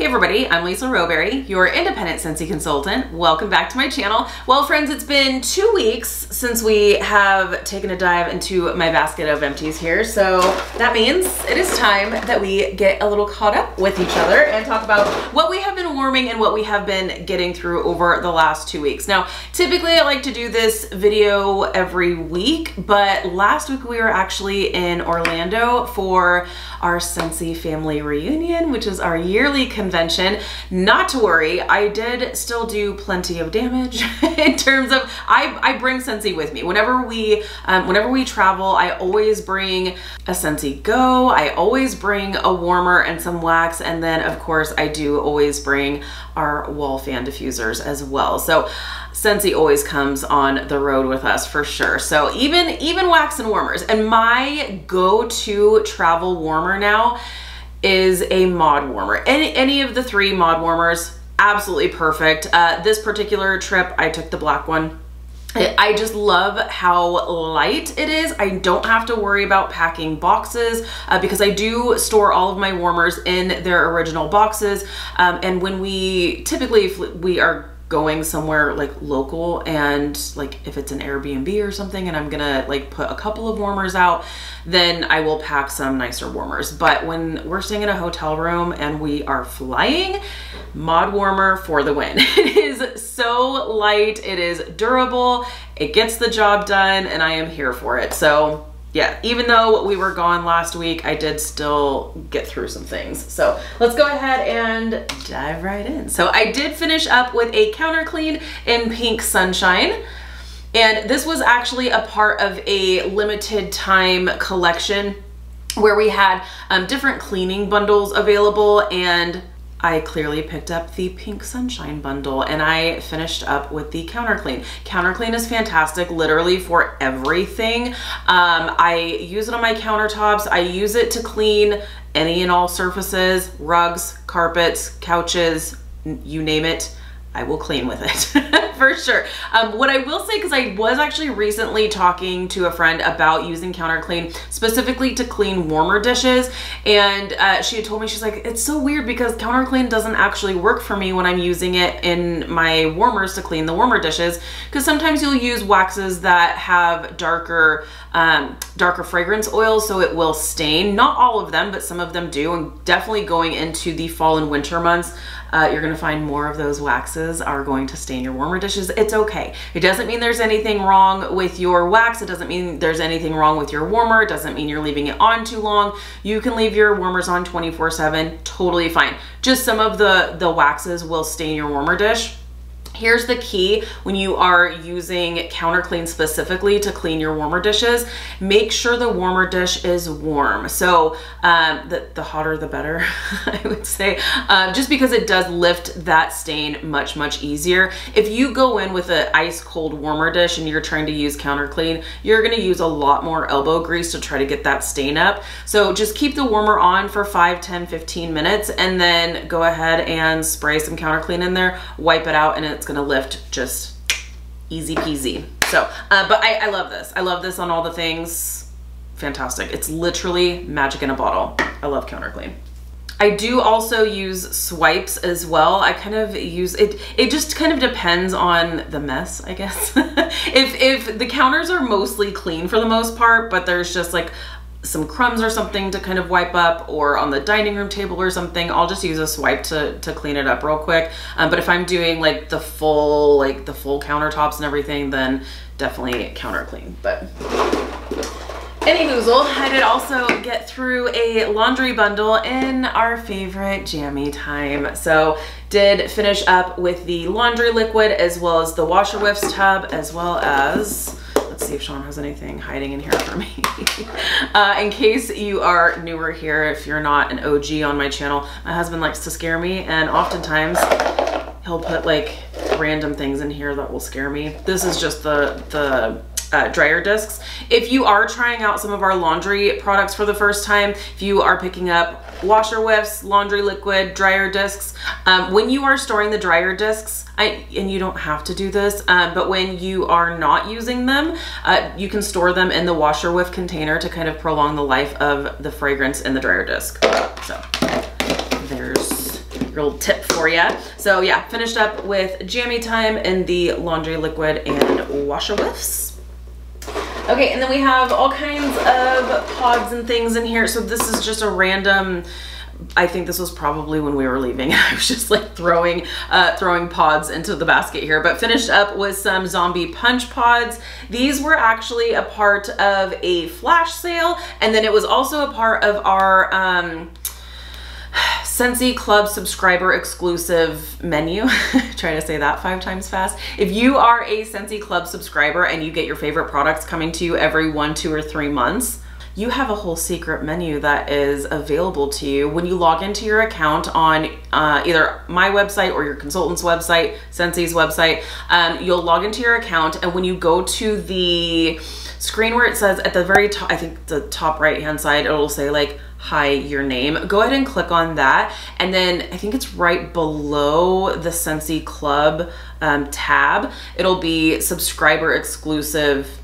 Hey everybody, I'm Lisa Rowberry, your independent Scentsy consultant. Welcome back to my channel. Well friends, it's been 2 weeks since we have taken a dive into my basket of empties here. So that means it is time that we get a little caught up with each other and talk about what we have been warming and what we have been getting through over the last 2 weeks. Now, typically I like to do this video every week, but last week we were actually in Orlando for our Scentsy family reunion, which is our yearly convention. Not to worry, I did still do plenty of damage in terms of I bring Scentsy with me whenever we travel. I always bring a Scentsy Go. I always bring a warmer and some wax, and then of course I do always bring our wall fan diffusers as well. So Scentsy always comes on the road with us for sure. So even wax and warmers. And my go-to travel warmer now is a mod warmer. Any of the 3 mod warmers, absolutely perfect. This particular trip, I took the black one. I just love how light it is. I don't have to worry about packing boxes because I do store all of my warmers in their original boxes. And when typically if we are going somewhere like local, and like if it's an Airbnb or something and I'm gonna like put a couple of warmers out, then I will pack some nicer warmers. But when we're staying in a hotel room and we are flying, mod warmer for the win. It is so light, it is durable, it gets the job done, and I am here for it. So yeah, even though we were gone last week, I did still get through some things. So let's go ahead and dive right in. So I did finish up with a counter clean in Pink Sunshine. And this was actually a part of a limited time collection where we had different cleaning bundles available, and I clearly picked up the Pink Sunshine bundle and I finished up with the counter clean. Counter clean is fantastic, literally for everything. I use it on my countertops. I use it to clean any and all surfaces, rugs, carpets, couches, you name it, I will clean with it for sure. What I will say, because I was actually recently talking to a friend about using counter clean specifically to clean warmer dishes, and she had told me, she's like, it's so weird because counter clean doesn't actually work for me when I'm using it in my warmers to clean the warmer dishes, because sometimes you'll use waxes that have darker fragrance oils, so it will stain. Not all of them, but some of them do, and definitely going into the fall and winter months, you're gonna find more of those waxes are going to stain your warmer dishes. It's okay. It doesn't mean there's anything wrong with your wax. It doesn't mean there's anything wrong with your warmer. It doesn't mean you're leaving it on too long. You can leave your warmers on 24/7, totally fine. Just some of the waxes will stain your warmer dish. Here's the key when you are using counter clean specifically to clean your warmer dishes: make sure the warmer dish is warm. So the hotter the better, I would say, just because it does lift that stain much, much easier. If you go in with an ice cold warmer dish and you're trying to use counter clean, you're gonna use a lot more elbow grease to try to get that stain up. So just keep the warmer on for 5, 10, 15 minutes and then go ahead and spray some counter clean in there, wipe it out, and it's gonna lift just easy peasy. So but I love this. I love this on all the things. Fantastic. It's literally magic in a bottle. I love counter clean. I do also use swipes as well. I kind of use it. It just kind of depends on the mess, I guess. if the counters are mostly clean for the most part, but there's just like some crumbs or something to kind of wipe up, or on the dining room table or something, I'll just use a swipe to clean it up real quick. But if I'm doing like the full countertops and everything, then definitely counter clean. But anyhoozle, I did also get through a laundry bundle in our favorite jammy time. So did finish up with the laundry liquid as well as the washer whiffs tub, as well as, let's see if Sean has anything hiding in here for me. In case you are newer here, if you're not an OG on my channel, my husband likes to scare me, and oftentimes he'll put like random things in here that will scare me. This is just the dryer discs. If you are trying out some of our laundry products for the first time, if you are picking up washer whiffs, laundry liquid, dryer discs, when you are storing the dryer discs, and you don't have to do this, but when you are not using them, you can store them in the washer whiff container to kind of prolong the life of the fragrance in the dryer disc. So there's little tip for you. So yeah, finished up with Jammy Time in the laundry liquid and washer whiffs. Okay, and then we have all kinds of pods and things in here. So this is just a random, I think this was probably when we were leaving. I was just like throwing pods into the basket here, but finished up with some zombie punch pods. These were actually a part of a flash sale, and then it was also a part of our Scentsy Club subscriber exclusive menu. Try to say that 5 times fast. If you are a Scentsy Club subscriber and you get your favorite products coming to you every 1, 2, or 3 months, you have a whole secret menu that is available to you when you log into your account on either my website or your consultant's website, Scentsy's website. You'll log into your account, and when you go to the screen where it says at the very top, I think the top right hand side, it'll say like, hi, your name. Go ahead and click on that. And then I think it's right below the Scentsy Club tab. It'll be subscriber exclusive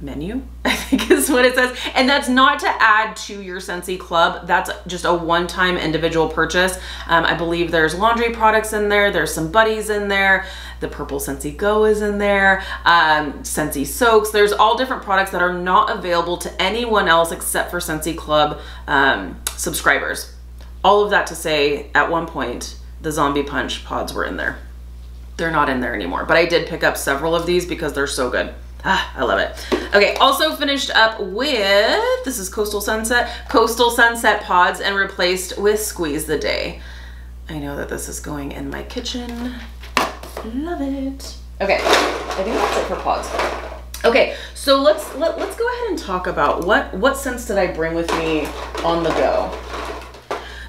menu, I think is what it says. And that's not to add to your Scentsy Club. That's just a one-time individual purchase. I believe there's laundry products in there. There's some buddies in there. The purple Scentsy Go is in there. Scentsy Soaks. There's all different products that are not available to anyone else except for Scentsy Club subscribers. All of that to say, at one point, the Zombie Punch pods were in there. They're not in there anymore, but I did pick up several of these because they're so good. Ah, I love it. Okay, also finished up with, this is Coastal Sunset pods and replaced with Squeeze the Day. I know that this is going in my kitchen. Love it. Okay, I think that's it for pods. Okay, so let's go ahead and talk about what scents did I bring with me on the go.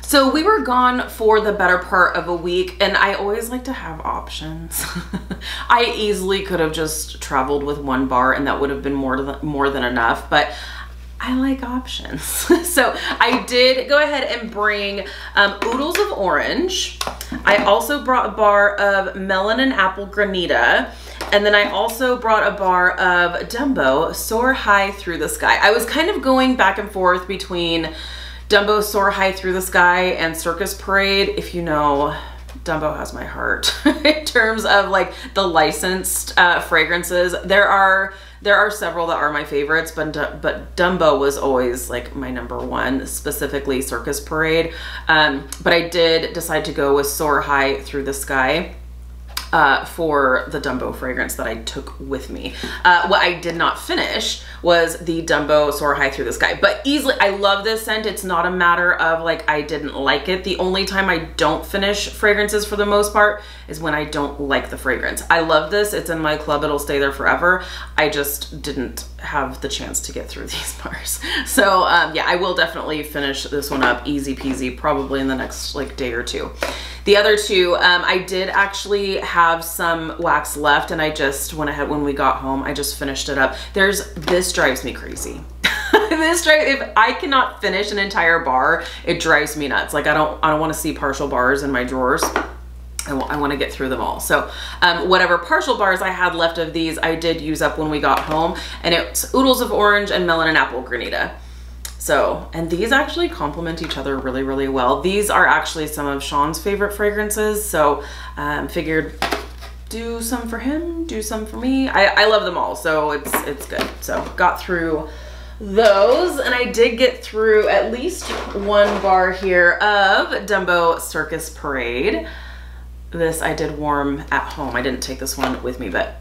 So we were gone for the better part of a week, and I always like to have options. I easily could have just traveled with one bar and that would have been more than enough, but I like options. So I did go ahead and bring Oodles of Orange. I also brought a bar of Melon and Apple Granita. And then I also brought a bar of Dumbo Soar High Through the Sky. I was kind of going back and forth between Dumbo Soar High Through the Sky and Circus Parade. If you know, Dumbo has my heart in terms of like the licensed fragrances. There are several that are my favorites, but Dumbo was always like my #1, specifically Circus Parade. But I did decide to go with Soar High Through the Sky for the Dumbo fragrance that I took with me. What I did not finish was the Dumbo Soar High Through the Sky, but easily, I love this scent. It's not a matter of like, I didn't like it. The only time I don't finish fragrances for the most part is when I don't like the fragrance. I love this. It's in my club. It'll stay there forever. I just didn't have the chance to get through these bars. So yeah, I will definitely finish this one up easy peasy, probably in the next like day or two. The other two, I did actually have some wax left, and I just went ahead when we got home. I just finished it up. This drives me crazy. If I cannot finish an entire bar, it drives me nuts. Like I don't want to see partial bars in my drawers. I want to get through them all. So whatever partial bars I had left of these, I did use up when we got home, and it's Oodles of Orange and Melon and Apple Granita. So, and these actually complement each other really, really well. These are actually some of Sean's favorite fragrances. So figured do some for him, do some for me. I love them all, so it's good. So got through those, and I did get through at least one bar here of Dumbo Circus Parade. This I did warm at home. I didn't take this one with me, but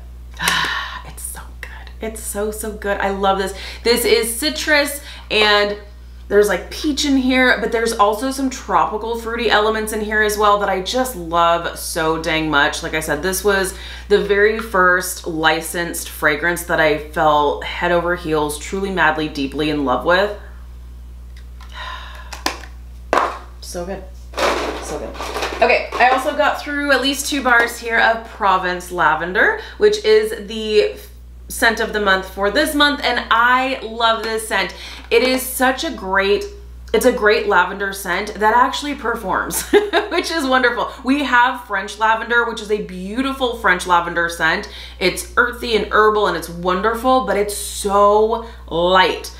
it's so good. It's so good. I love this. This is citrus, and there's like peach in here, but there's also some tropical fruity elements in here as well that I just love so dang much. Like I said, this was the very first licensed fragrance that I fell head over heels, truly, madly, deeply in love with. So good. So good. Okay, I also got through at least 2 bars here of Provence Lavender, which is the scent of the month for this month, and I love this scent. It is such a great, it's a great lavender scent that actually performs, which is wonderful. We have French lavender, which is a beautiful French lavender scent. It's earthy and herbal, and it's wonderful, but it's so light.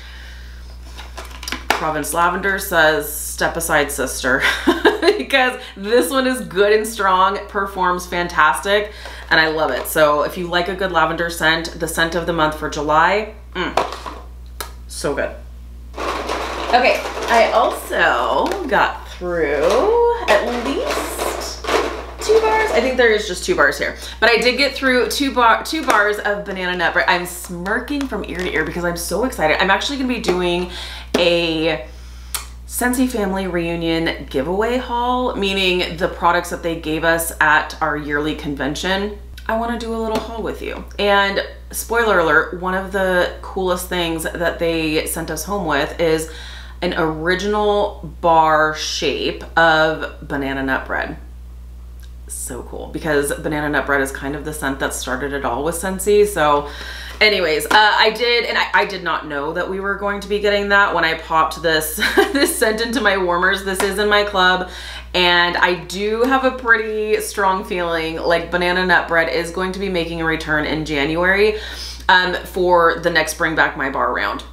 Provence Lavender says step aside sister because this one is good and strong, performs fantastic, and I love it. So if you like a good lavender scent, the scent of the month for July, so good. Okay, I also got through at least 2 bars. I think there is just 2 bars here, but I did get through 2 bars of banana nut bread. I'm smirking from ear to ear because I'm so excited. I'm actually gonna be doing a Scentsy Family Reunion giveaway haul, meaning the products that they gave us at our yearly convention. I want to do a little haul with you. And spoiler alert, one of the coolest things that they sent us home with is an original bar shape of banana nut bread. So cool, because banana nut bread is kind of the scent that started it all with Scentsy. So anyways, I did not know that we were going to be getting that when I popped this this scent into my warmers. This is in my club, and I do have a pretty strong feeling like banana nut bread is going to be making a return in January for the next Bring Back My Bar round.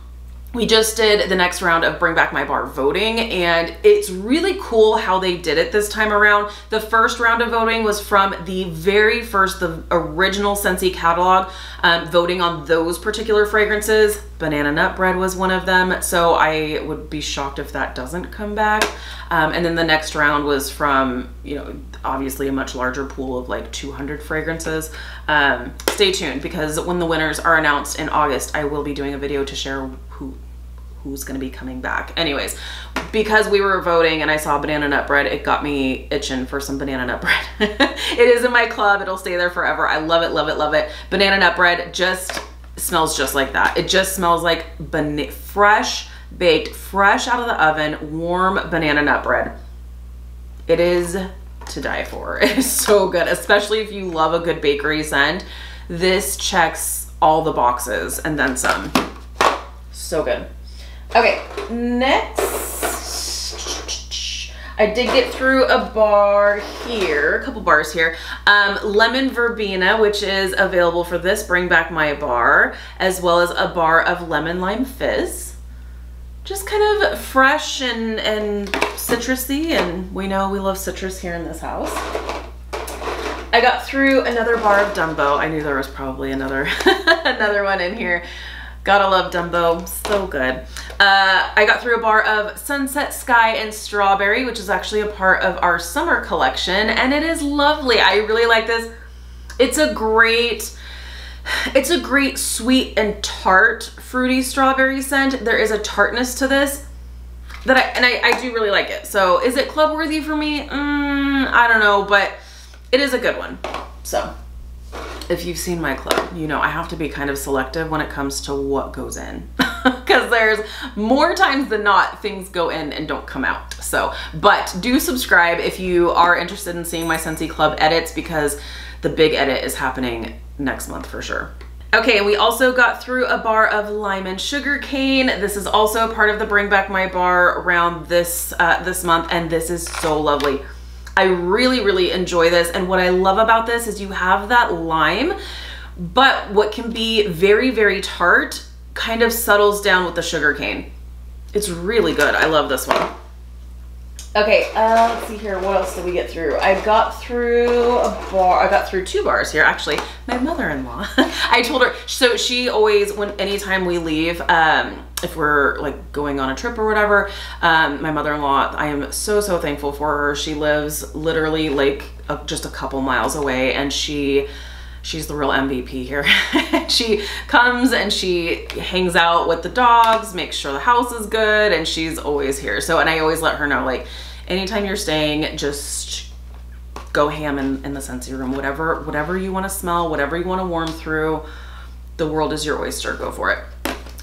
We just did the next round of Bring Back My Bar voting, and it's really cool how they did it this time around. The first round of voting was from the very first, the original Scentsy catalog, voting on those particular fragrances. Banana nut bread was one of them, so I would be shocked if that doesn't come back. And then the next round was from, you know, obviously a much larger pool of like 200 fragrances. Stay tuned, because when the winners are announced in August, I will be doing a video to share who's gonna be coming back. Anyways, because we were voting and I saw banana nut bread, it got me itching for some banana nut bread. It is in my club, it'll stay there forever. I love it, love it, love it. Banana nut bread just smells just like that. It just smells like fresh baked, fresh out of the oven, warm banana nut bread. It is to die for. It is so good, especially if you love a good bakery scent. This checks all the boxes and then some. So good. Okay, next, I did get through a bar here, a couple bars here. Lemon Verbena, which is available for this Bring Back My Bar, as well as a bar of Lemon Lime Fizz. Just kind of fresh and citrusy, and we know we love citrus here in this house. I got through another bar of Dumbo. I knew there was probably another another one in here. Gotta love Dumbo, so good. I got through a bar of Sunset Sky and Strawberry, which is actually a part of our summer collection, and it is lovely. I really like this. It's a great sweet and tart fruity strawberry scent. There is a tartness to this that I do really like it. So is it club worthy for me? I don't know, but it is a good one. So if you've seen my club, you know I have to be kind of selective when it comes to what goes in, because there's more times than not things go in and don't come out. So, but do subscribe if you are interested in seeing my Scentsy Club edits, because the big edit is happening next month for sure. Okay, and we also got through a bar of Lime and Sugar Cane. This is also part of the Bring Back My Bar around this month, and this is so lovely. I really, really enjoy this, and what I love about this is you have that lime, but what can be very, very tart kind of settles down with the sugar cane. It's really good. I love this one. Okay, let's see here. What else did we get through? I got through a bar. I got through 2 bars here. Actually, my mother-in-law, I told her, so she always, anytime we leave, if we're like going on a trip or whatever, my mother-in-law, I am so, so thankful for her. She lives literally like just a couple miles away, and she's the real MVP here. She comes and she hangs out with the dogs, makes sure the house is good, and she's always here. So, and I always let her know, like, anytime you're staying, just go ham in the Scentsy room. Whatever you want to smell, whatever you want to warm through, the world is your oyster. Go for it.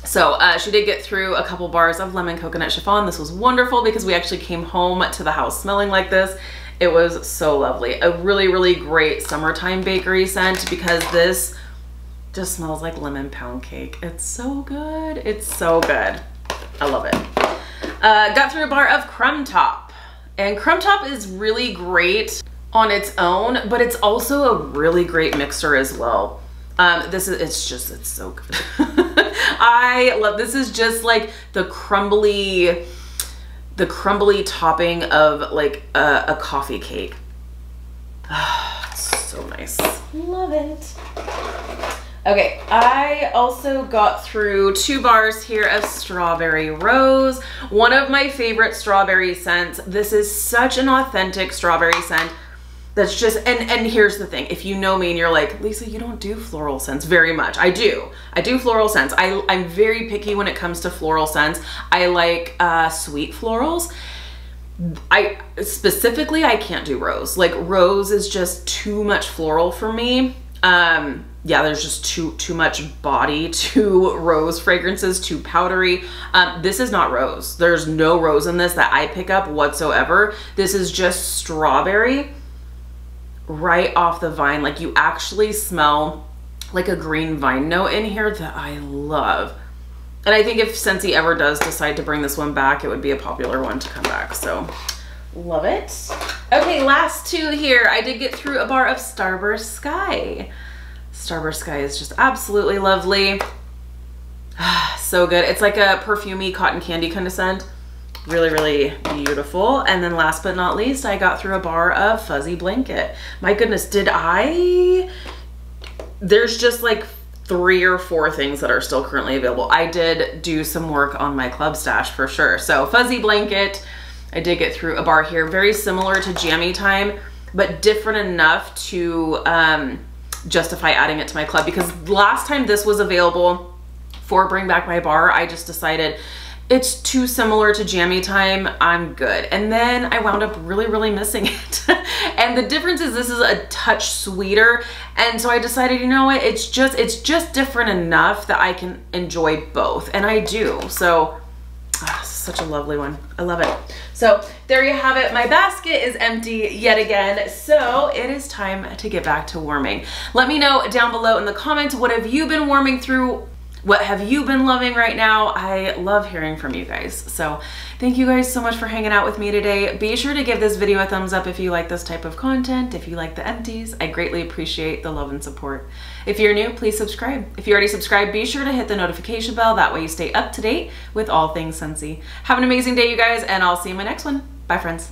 So she did get through a couple bars of Lemon Coconut Chiffon. This was wonderful because we actually came home to the house smelling like this. It was so lovely. A really, really great summertime bakery scent, because this just smells like lemon pound cake. It's so good. It's so good. I love it. Got through a bar of Crumb Top. And Crumb Top is really great on its own, but it's also a really great mixer as well. It's so good. I love, this is just like the crumbly the crumbly topping of like a coffee cake. It's so nice. Love it. Okay, I also got through 2 bars here of Strawberry Rose, one of my favorite strawberry scents. This is such an authentic strawberry scent. That's just, and here's the thing, if you know me and you're like, Lisa, you don't do floral scents very much. I do floral scents. I'm very picky when it comes to floral scents. I like sweet florals. I can't do rose. Like rose is just too much floral for me. Yeah, there's just too much body to rose fragrances, too powdery. This is not rose. There's no rose in this that I pick up whatsoever. This is just strawberry right off the vine. Like you actually smell like a green vine note in here that I love. And I think if Scentsy ever does decide to bring this one back, it would be a popular one to come back. So love it. Okay, last 2 here. I did get through a bar of Starburst Sky. Starburst Sky is just absolutely lovely. So good. It's like a perfumey cotton candy kind of scent. Really, really beautiful. And then last but not least, I got through a bar of Fuzzy Blanket. My goodness, there's just like 3 or 4 things that are still currently available. I did do some work on my club stash for sure. So Fuzzy Blanket, I did get through a bar here, very similar to Jammy Time, but different enough to justify adding it to my club, because last time this was available for Bring Back My Bar, I just decided it's too similar to Jammy Time, I'm good. And then I wound up really, really missing it. And the difference is this is a touch sweeter. And so I decided, you know what, it's just different enough that I can enjoy both. And I do. So such a lovely one. I love it. So there you have it. My basket is empty yet again. So it is time to get back to warming. Let me know down below in the comments, what have you been warming through? What have you been loving right now? I love hearing from you guys. So thank you guys so much for hanging out with me today. Be sure to give this video a thumbs up if you like this type of content, if you like the empties. I greatly appreciate the love and support. If you're new, please subscribe. If you already subscribed, be sure to hit the notification bell. That way you stay up to date with all things Scentsy. Have an amazing day, you guys, and I'll see you in my next one. Bye, friends.